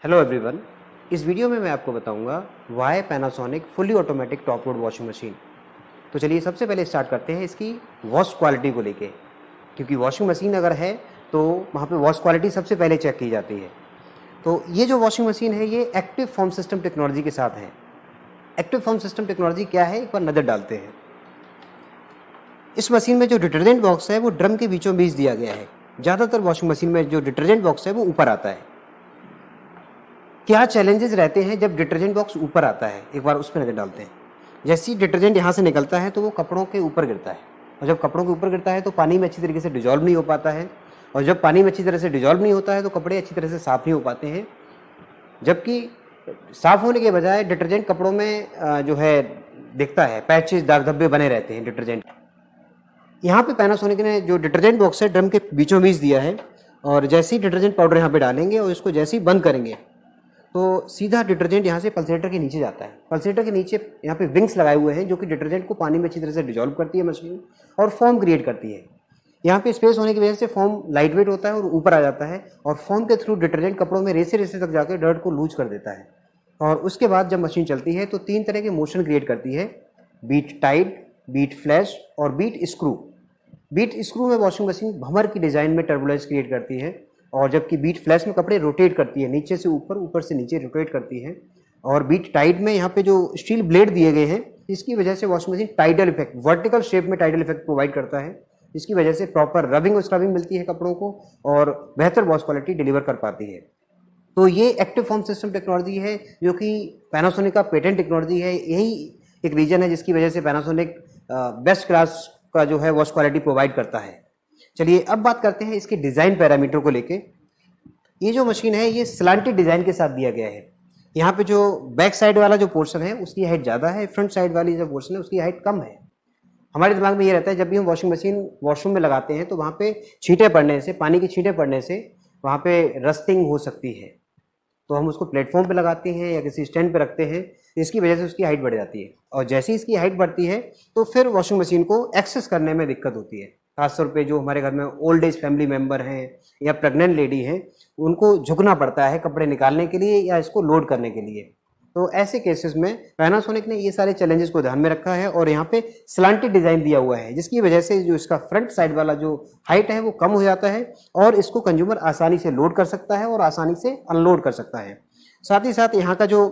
Hello everyone. इस video में मैं आपको बताऊंगा why Panasonic fully automatic top load washing machine. तो चलिए सबसे पहले स्टार्ट करते हैं इसकी वॉश क्वालिटी को लेके, क्योंकि वॉशिंग मशीन अगर है तो वहाँ पे वॉश क्वालिटी सबसे पहले चेक की जाती है। तो ये जो वॉशिंग मशीन है ये एक्टिव फॉर्म सिस्टम टेक्नोलॉजी के साथ है। एक्टिव फॉर्म सिस्टम टेक्नोलॉजी क्या है, एक बार नज़र डालते हैं। इस मशीन में जो डिटर्जेंट बॉक्स है वो ड्रम के बीचों बीच दिया गया है। ज़्यादातर वॉशिंग मशीन में जो डिटर्जेंट बॉक्स है वो ऊपर आता है। क्या चैलेंजेस रहते हैं जब डिटर्जेंट बॉक्स ऊपर आता है, एक बार उस पर नज़र डालते हैं। जैसे ही डिटर्जेंट यहाँ से निकलता है तो वो कपड़ों के ऊपर गिरता है, और जब कपड़ों के ऊपर गिरता है तो पानी में अच्छी तरीके से डिजॉल्व नहीं हो पाता है, और जब पानी में अच्छी तरह से डिजॉल्व नहीं होता है तो कपड़े अच्छी तरह से साफ़ नहीं हो पाते हैं। जबकि साफ़ होने के बजाय डिटर्जेंट कपड़ों में जो है दिखता है, पैचेस, दाग धब्बे बने रहते हैं डिटर्जेंट। यहाँ पे पैनासोनिक ने जो डिटर्जेंट बॉक्स है ड्रम के बीचों बीच दिया है, और जैसे ही डिटर्जेंट पाउडर यहाँ पे डालेंगे और इसको जैसे ही बंद करेंगे तो सीधा डिटर्जेंट यहाँ से पल्सेटर के नीचे जाता है। पल्सेटर के नीचे यहाँ पे विंग्स लगाए हुए हैं जो कि डिटर्जेंट को पानी में अच्छी तरह से डिजॉल्व करती है मशीन, और फॉर्म क्रिएट करती है। यहाँ पे स्पेस होने की वजह से फॉर्म लाइट वेट होता है और ऊपर आ जाता है, और फॉर्म के थ्रू डिटर्जेंट कपड़ों में रेसे रेसे तक जाकर डर्ट को लूज कर देता है। और उसके बाद जब मशीन चलती है तो 3 तरह के मोशन क्रिएट करती है: बीट टाइड, बीट फ्लैश और बीट स्क्रू। बीट स्क्रू में वॉशिंग मशीन भंवर की डिजाइन में टर्बुलेंस क्रिएट करती है, और जबकि बीट फ्लैश में कपड़े रोटेट करती है, नीचे से ऊपर, ऊपर से नीचे रोटेट करती है। और बीट टाइड में यहाँ पे जो स्टील ब्लेड दिए गए हैं इसकी वजह से washing machine tidal effect, vertical shape में टाइडल इफेक्ट प्रोवाइड करता है। इसकी वजह से प्रॉपर रबिंग और स्क्रबिंग मिलती है कपड़ों को, और बेहतर वॉश क्वालिटी डिलीवर कर पाती है। तो ये एक्टिव फॉर्म सिस्टम टेक्नोलॉजी है जो कि पैनासोनिक का पेटेंट टेक्नोलॉजी है। यही एक रीजन है जिसकी वजह से पैनासोनिक बेस्ट क्लास का जो है वॉश क्वालिटी प्रोवाइड करता है। चलिए अब बात करते हैं इसके डिजाइन पैरामीटर को लेके। ये जो मशीन है ये स्लांटेड डिजाइन के साथ दिया गया है। यहाँ पे जो बैक साइड वाला जो पोर्शन है उसकी हाइट ज़्यादा है, फ्रंट साइड वाली जो पोर्शन है उसकी हाइट कम है। हमारे दिमाग में ये रहता है जब भी हम वॉशिंग मशीन वॉशरूम में लगाते हैं तो वहाँ पे छींटे पड़ने से, पानी की छींटे पड़ने से वहाँ पे रस्टिंग हो सकती है, तो हम उसको प्लेटफॉर्म पे लगाते हैं या किसी स्टैंड पे रखते हैं, इसकी वजह से उसकी हाइट बढ़ जाती है। और जैसे ही इसकी हाइट बढ़ती है तो फिर वॉशिंग मशीन को एक्सेस करने में दिक्कत होती है। खासतौर पे जो हमारे घर में ओल्ड एज फैमिली मेंबर हैं या प्रेग्नेंट लेडी हैं, उनको झुकना पड़ता है कपड़े निकालने के लिए या इसको लोड करने के लिए। तो ऐसे केसेस में पैनासोनिक ने ये सारे चैलेंजेस को ध्यान में रखा है, और यहाँ पे स्लांटेड डिजाइन दिया हुआ है जिसकी वजह से जो इसका फ्रंट साइड वाला जो हाइट है वो कम हो जाता है, और इसको कंज्यूमर आसानी से लोड कर सकता है और आसानी से अनलोड कर सकता है। साथ ही साथ यहाँ का जो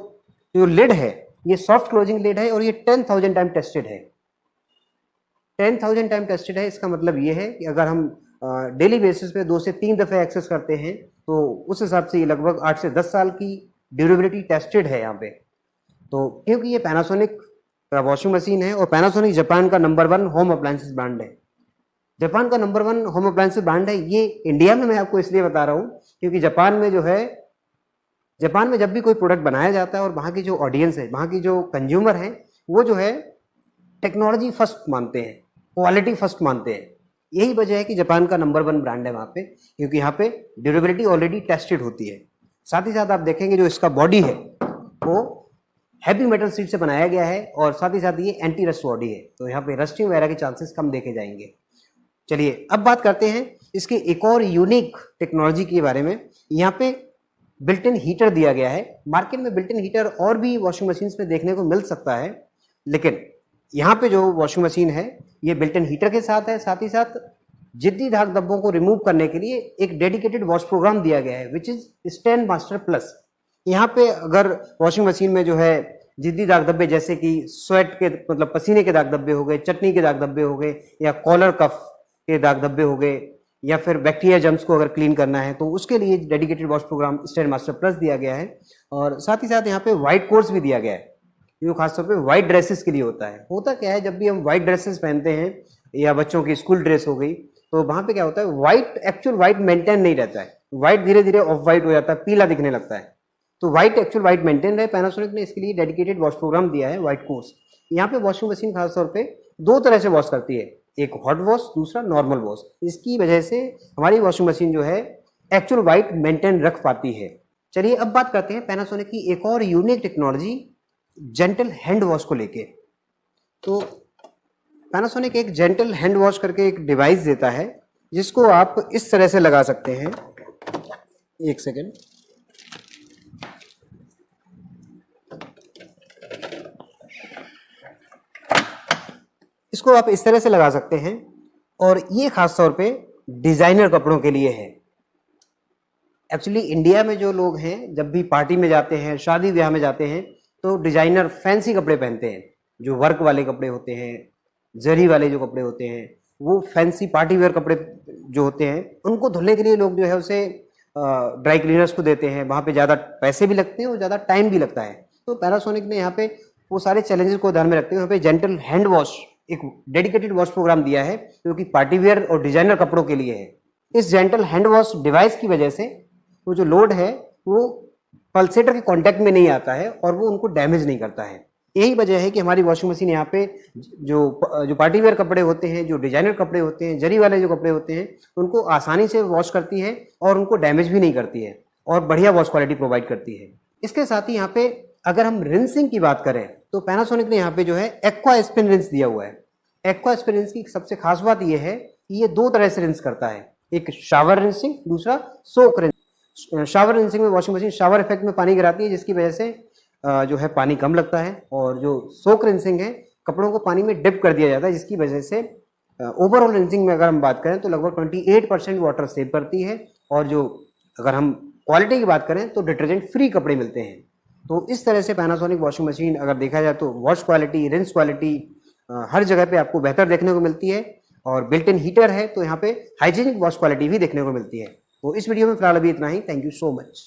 लिड है ये सॉफ्ट क्लोजिंग लिड है, और ये 10,000 टाइम टेस्टेड है। 10,000 टाइम टेस्टेड है। इसका मतलब ये है कि अगर हम डेली बेसिस पे 2 से 3 दफ़े एक्सेस करते हैं तो उस हिसाब से ये लगभग 8 से 10 साल की ड्यूरेबिलिटी टेस्टेड है यहाँ पे। तो क्योंकि ये पैनासोनिक का वॉशिंग मशीन है, और पैनासोनिक जापान का नंबर 1 होम अप्लायंसेस ब्रांड है। जापान का नंबर 1 होम अप्लायंसेस ब्रांड है। ये इंडिया में मैं आपको इसलिए बता रहा हूँ क्योंकि जापान में जो है, जापान में जब भी कोई प्रोडक्ट बनाया जाता है और वहाँ की जो ऑडियंस है, वहाँ की जो कंज्यूमर है, वो जो है टेक्नोलॉजी फर्स्ट मानते हैं, क्वालिटी फर्स्ट मानते हैं। यही वजह है कि जापान का नंबर 1 ब्रांड है वहाँ पे, क्योंकि यहाँ पे ड्यूरेबिलिटी ऑलरेडी टेस्टेड होती है। साथ ही साथ आप देखेंगे जो इसका बॉडी है वो हैवी मेटल सीट से बनाया गया है, और साथ ही साथ ये एंटी रस्ट बॉडी है, तो यहाँ पे रस्टिंग वगैरह के चांसेस कम देखे जाएंगे। चलिए अब बात करते हैं इसके एक और यूनिक टेक्नोलॉजी के बारे में। यहाँ पे बिल्ट इन हीटर दिया गया है। मार्केट में बिल्ट इन हीटर और भी वॉशिंग मशीन में देखने को मिल सकता है, लेकिन यहाँ पे जो वॉशिंग मशीन है ये बिल्ट इन हीटर के साथ है। साथ ही साथ जिद्दी दाग धब्बों को रिमूव करने के लिए एक डेडिकेटेड वॉश प्रोग्राम दिया गया है which is stand master plus. यहाँ पे अगर वॉशिंग मशीन में जो है जिद्दी दाग धब्बे जैसे कि स्वेट के, मतलब पसीने के दाग धब्बे हो गए, चटनी के दाग धब्बे हो गए, या कॉलर कफ के दाग धब्बे हो गए, या फिर बैक्टीरिया जम्स को अगर क्लीन करना है तो उसके लिए dedicated wash program stain master plus दिया गया है। और साथ ही साथ यहाँ पे व्हाइट कोर्स भी दिया गया है जो खासतौर पे व्हाइट ड्रेसेस के लिए होता है। होता क्या है, जब भी हम व्हाइट ड्रेसेस पहनते हैं या बच्चों की स्कूल ड्रेस हो गई, तो वहां पे क्या होता है, व्हाइट एक्चुअल व्हाइट मेंटेन नहीं रहता है, व्हाइट धीरे धीरे ऑफ व्हाइट हो जाता है, पीला दिखने लगता है। तो व्हाइट एक्चुअल व्हाइट मेंटेन रहे, पैनासोनिक ने इसके लिए डेडिकेटेड वॉश प्रोग्राम दिया है व्हाइट कोर्स। यहाँ पे वॉशिंग मशीन खासतौर पे 2 तरह से वॉश करती है, एक हॉट वॉश, दूसरा नॉर्मल वॉश। इसकी वजह से हमारी वॉशिंग मशीन जो है एक्चुअल व्हाइट मेंटेन रख पाती है। चलिए अब बात करते हैं पैनासोनिक की एक और unique technology gentle hand wash को लेके। तो पैनासोनिक एक जेंटल हैंड वॉश करके एक डिवाइस देता है जिसको आप इस तरह से लगा सकते हैं। एक सेकेंड, इसको आप इस तरह से लगा सकते हैं, और ये खास तौर पे डिजाइनर कपड़ों के लिए है। एक्चुअली इंडिया में जो लोग हैं जब भी पार्टी में जाते हैं, शादी ब्याह में जाते हैं, तो डिजाइनर फैंसी कपड़े पहनते हैं, जो वर्क वाले कपड़े होते हैं, जरी वाले जो कपड़े होते हैं, वो फैंसी पार्टी वेयर कपड़े जो होते हैं, उनको धुलने के लिए लोग जो है उसे ड्राई क्लीनर्स को देते हैं। वहाँ पे ज़्यादा पैसे भी लगते हैं और ज़्यादा टाइम भी लगता है। तो पैनासोनिक ने यहाँ पे वो सारे चैलेंजेस को ध्यान में रखते हुए यहाँ पे जेंटल हैंड वॉश, एक डेडिकेटेड वॉश प्रोग्राम दिया है जो कि पार्टी वेयर और डिजाइनर कपड़ों के लिए है। इस जेंटल हैंड वॉश डिवाइस की वजह से वो जो लोड है वो पल्सेटर के कांटेक्ट में नहीं आता है और वो उनको डैमेज नहीं करता है। यही वजह है कि हमारी वॉशिंग मशीन यहाँ पे जो पार्टी वेयर कपड़े होते हैं, जो डिजाइनर कपड़े होते हैं, जरी वाले जो कपड़े होते हैं, उनको आसानी से वॉश करती है और उनको डैमेज भी नहीं करती है और बढ़िया वॉश क्वालिटी प्रोवाइड करती है। इसके साथ ही यहाँ पे अगर हम रिंसिंग की बात करें तो पैनासोनिक ने यहाँ पे जो है एक्वा स्पिन रिंस दिया हुआ है। एक्वा स्पिन रिंस की सबसे खास बात यह है कि ये दो तरह से रिंस करता है, एक शावर रिंसिंग, दूसरा सोक रिंसिंग। शावर रिंसिंग में वॉशिंग मशीन शावर इफेक्ट में पानी गिराती है, जिसकी वजह से जो है पानी कम लगता है, और जो सोक रिंसिंग है कपड़ों को पानी में डिप कर दिया जाता है, जिसकी वजह से ओवरऑल रिंसिंग में अगर हम बात करें तो लगभग 28% वाटर सेव करती है। और जो अगर हम क्वालिटी की बात करें तो डिटर्जेंट फ्री कपड़े मिलते हैं। तो इस तरह से पैनासोनिक वॉशिंग मशीन अगर देखा जाए तो वॉश क्वालिटी, रिंस क्वालिटी हर जगह पे आपको बेहतर देखने को मिलती है, और बिल्ट इन हीटर है तो यहाँ पे हाइजीनिक वॉश क्वालिटी भी देखने को मिलती है। तो इस वीडियो में फिलहाल अभी इतना ही। Thank you so much.